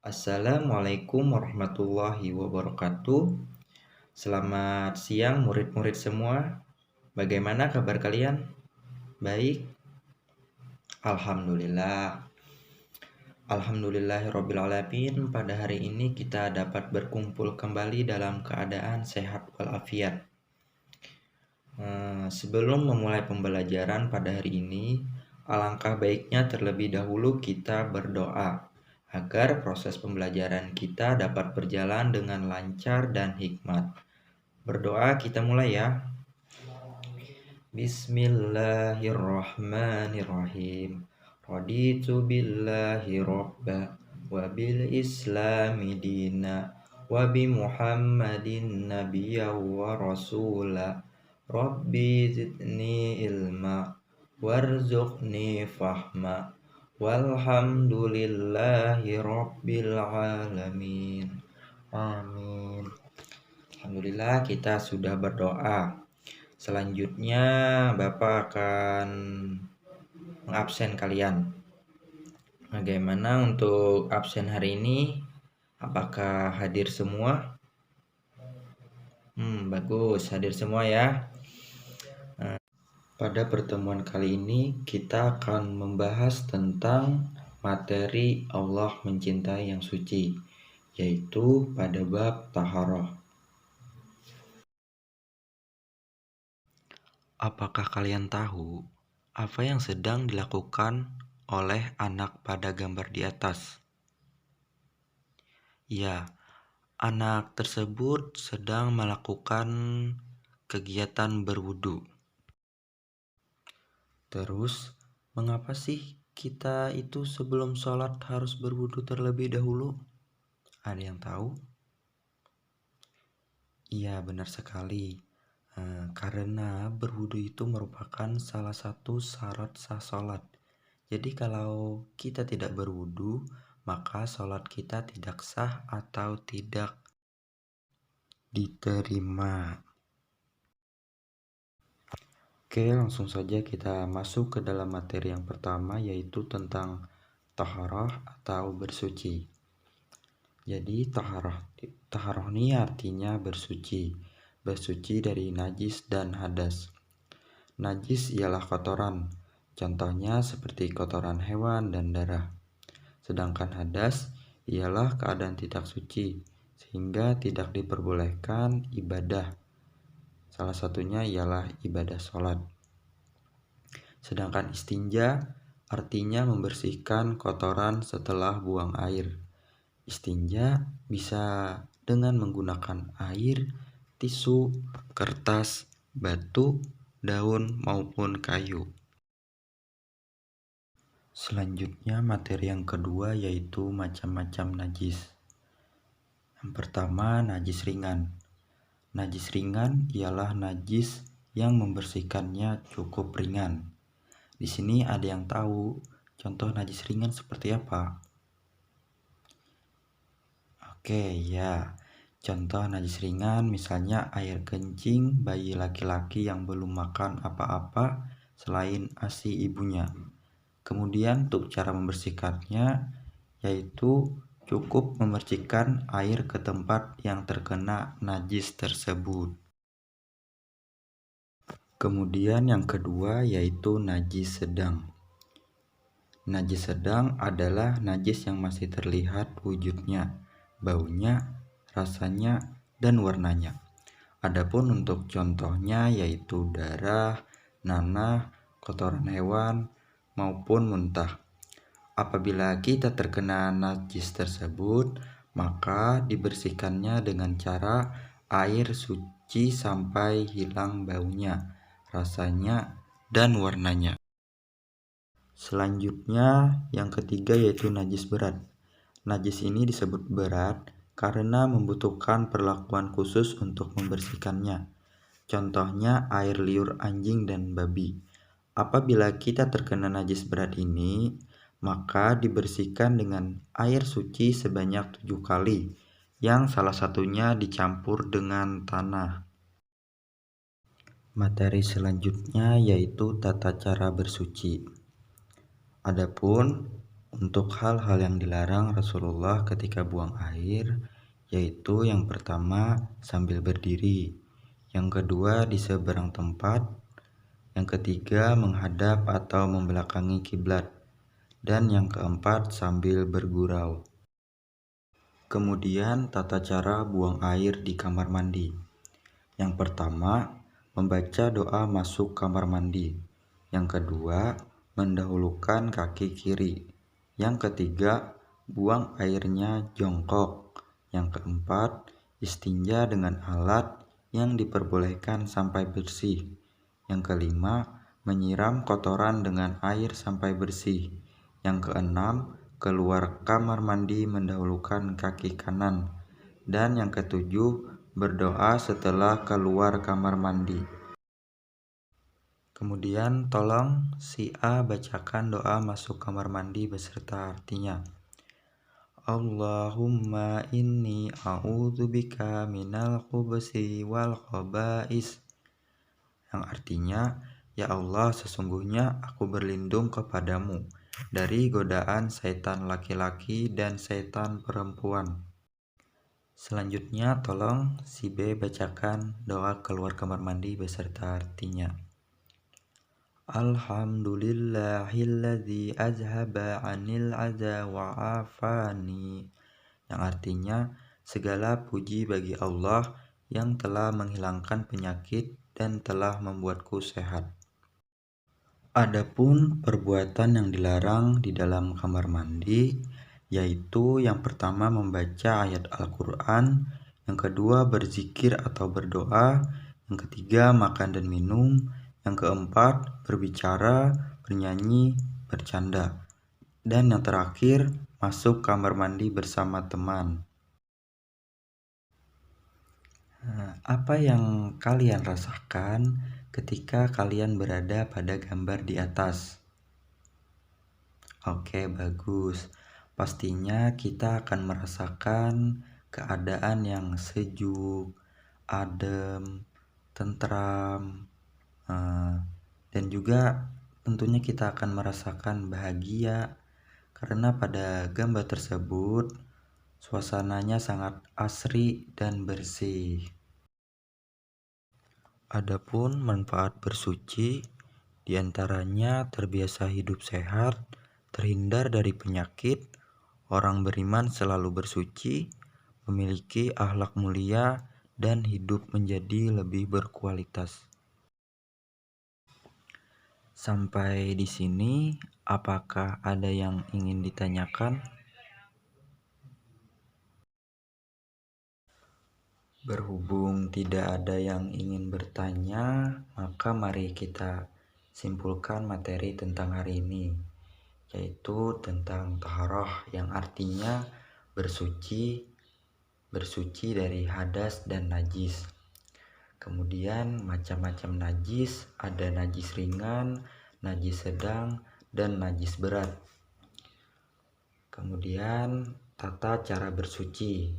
Assalamualaikum warahmatullahi wabarakatuh. Selamat siang murid-murid semua. Bagaimana kabar kalian? Baik? Alhamdulillah. Alhamdulillahirabbil alamin. Pada hari ini kita dapat berkumpul kembali dalam keadaan sehat walafiat. Sebelum memulai pembelajaran pada hari ini, alangkah baiknya terlebih dahulu kita berdoa agar proses pembelajaran kita dapat berjalan dengan lancar dan hikmat. Berdoa kita mulai ya. Bismillahirrahmanirrahim. Raditu billahi robba wa bil islami dina wa bi muhammadin nabiyya wa rasula. Rabbi zidni ilma warzuqni fahma walhamdulillahi rabbil alamin. Amin. Alhamdulillah kita sudah berdoa. Selanjutnya Bapak akan mengabsen kalian. Bagaimana untuk absen hari ini? Apakah hadir semua? Bagus, hadir semua ya. Pada pertemuan kali ini kita akan membahas tentang materi Allah mencintai yang suci, yaitu pada bab taharah. Apakah kalian tahu apa yang sedang dilakukan oleh anak pada gambar di atas? Ya, anak tersebut sedang melakukan kegiatan berwudu. Terus, mengapa sih kita itu sebelum sholat harus berwudu terlebih dahulu? Ada yang tahu? Iya, benar sekali. Karena berwudu itu merupakan salah satu syarat sah sholat. Jadi kalau kita tidak berwudu, maka sholat kita tidak sah atau tidak diterima. Oke, langsung saja kita masuk ke dalam materi yang pertama, yaitu tentang taharah atau bersuci. Jadi taharah ini artinya bersuci. Bersuci dari najis dan hadas. Najis ialah kotoran, contohnya seperti kotoran hewan dan darah. Sedangkan hadas ialah keadaan tidak suci, sehingga tidak diperbolehkan ibadah. Salah satunya ialah ibadah sholat. Sedangkan istinja artinya membersihkan kotoran setelah buang air. Istinja bisa dengan menggunakan air, tisu, kertas, batu, daun, maupun kayu. Selanjutnya materi yang kedua yaitu macam-macam najis. Yang pertama, najis ringan. Najis ringan ialah najis yang membersihkannya cukup ringan. Di sini ada yang tahu contoh najis ringan seperti apa? Oke, ya. Contoh najis ringan misalnya air kencing bayi laki-laki yang belum makan apa-apa selain ASI ibunya. Kemudian untuk cara membersihkannya yaitu cukup memercikkan air ke tempat yang terkena najis tersebut. Kemudian yang kedua yaitu najis sedang. Najis sedang adalah najis yang masih terlihat wujudnya, baunya, rasanya, dan warnanya. Adapun untuk contohnya yaitu darah, nanah, kotoran hewan, maupun muntah. Apabila kita terkena najis tersebut, maka dibersihkannya dengan cara air suci sampai hilang baunya, rasanya, dan warnanya. Selanjutnya yang ketiga yaitu najis berat. Najis ini disebut berat karena membutuhkan perlakuan khusus untuk membersihkannya. Contohnya air liur anjing dan babi. Apabila kita terkena najis berat ini, maka dibersihkan dengan air suci sebanyak 7 kali, yang salah satunya dicampur dengan tanah. Materi selanjutnya yaitu tata cara bersuci. Adapun Untuk hal-hal yang dilarang Rasulullah ketika buang air, yaitu yang pertama sambil berdiri, yang kedua di seberang tempat, yang ketiga menghadap atau membelakangi kiblat, dan yang keempat sambil bergurau. Kemudian tata cara buang air di kamar mandi. Yang pertama, membaca doa masuk kamar mandi. Yang kedua, mendahulukan kaki kiri. Yang ketiga, buang airnya jongkok. Yang keempat, istinja dengan alat yang diperbolehkan sampai bersih. Yang kelima, menyiram kotoran dengan air sampai bersih. Yang keenam, keluar kamar mandi mendahulukan kaki kanan. Dan yang ketujuh, berdoa setelah keluar kamar mandi. Kemudian tolong si A bacakan doa masuk kamar mandi beserta artinya. Allahumma inni a'udzubika minal khubuthi wal khaba'is. Yang artinya, ya Allah, sesungguhnya aku berlindung kepadamu dari godaan setan laki-laki dan setan perempuan. Selanjutnya tolong si B bacakan doa keluar kamar mandi beserta artinya. Alhamdulillahilladzi azhaba 'anil adza wa afani. Yang artinya, segala puji bagi Allah yang telah menghilangkan penyakit dan telah membuatku sehat. Adapun perbuatan yang dilarang di dalam kamar mandi, yaitu yang pertama membaca ayat Al-Quran, yang kedua berzikir atau berdoa, yang ketiga makan dan minum, yang keempat berbicara, bernyanyi, bercanda, dan yang terakhir masuk kamar mandi bersama teman. Apa yang kalian rasakan ketika kalian berada pada gambar di atas? Oke, bagus. Pastinya kita akan merasakan keadaan yang sejuk, adem, tentram, dan juga tentunya kita akan merasakan bahagia karena pada gambar tersebut suasananya sangat asri dan bersih. Adapun manfaat bersuci, diantaranya terbiasa hidup sehat, terhindar dari penyakit, orang beriman selalu bersuci, memiliki akhlak mulia, dan hidup menjadi lebih berkualitas. Sampai di sini, apakah ada yang ingin ditanyakan? Berhubung tidak ada yang ingin bertanya, maka mari kita simpulkan materi tentang hari ini, yaitu tentang taharah yang artinya bersuci dari hadas dan najis. Kemudian macam-macam najis, ada najis ringan, najis sedang, dan najis berat. Kemudian tata cara bersuci.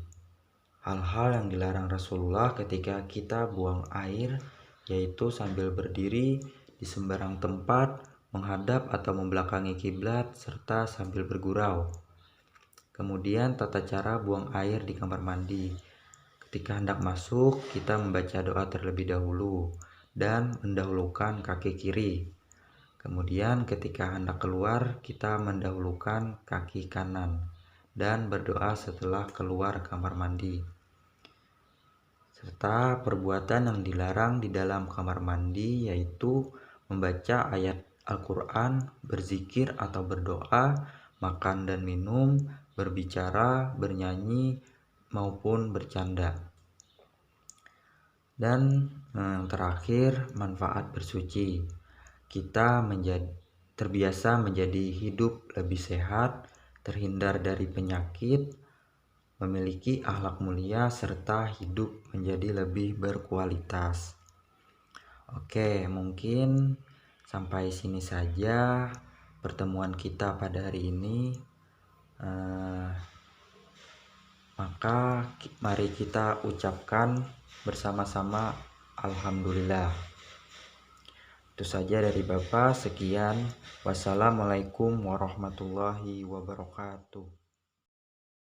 Hal-hal yang dilarang Rasulullah ketika kita buang air, yaitu sambil berdiri di sembarang tempat, menghadap atau membelakangi kiblat, serta sambil bergurau. Kemudian tata cara buang air di kamar mandi. Ketika hendak masuk, kita membaca doa terlebih dahulu dan mendahulukan kaki kiri. Kemudian ketika hendak keluar, kita mendahulukan kaki kanan dan berdoa setelah keluar kamar mandi. Serta perbuatan yang dilarang di dalam kamar mandi, yaitu membaca ayat Al-Quran, berzikir atau berdoa, makan dan minum, berbicara, bernyanyi, maupun bercanda. Dan yang terakhir, manfaat bersuci. Kita terbiasa menjadi hidup lebih sehat, terhindar dari penyakit, memiliki akhlak mulia, serta hidup menjadi lebih berkualitas. Oke, mungkin sampai sini saja pertemuan kita pada hari ini. Maka mari kita ucapkan bersama-sama Alhamdulillah. Itu saja dari Bapak, sekian. Wassalamualaikum warahmatullahi wabarakatuh.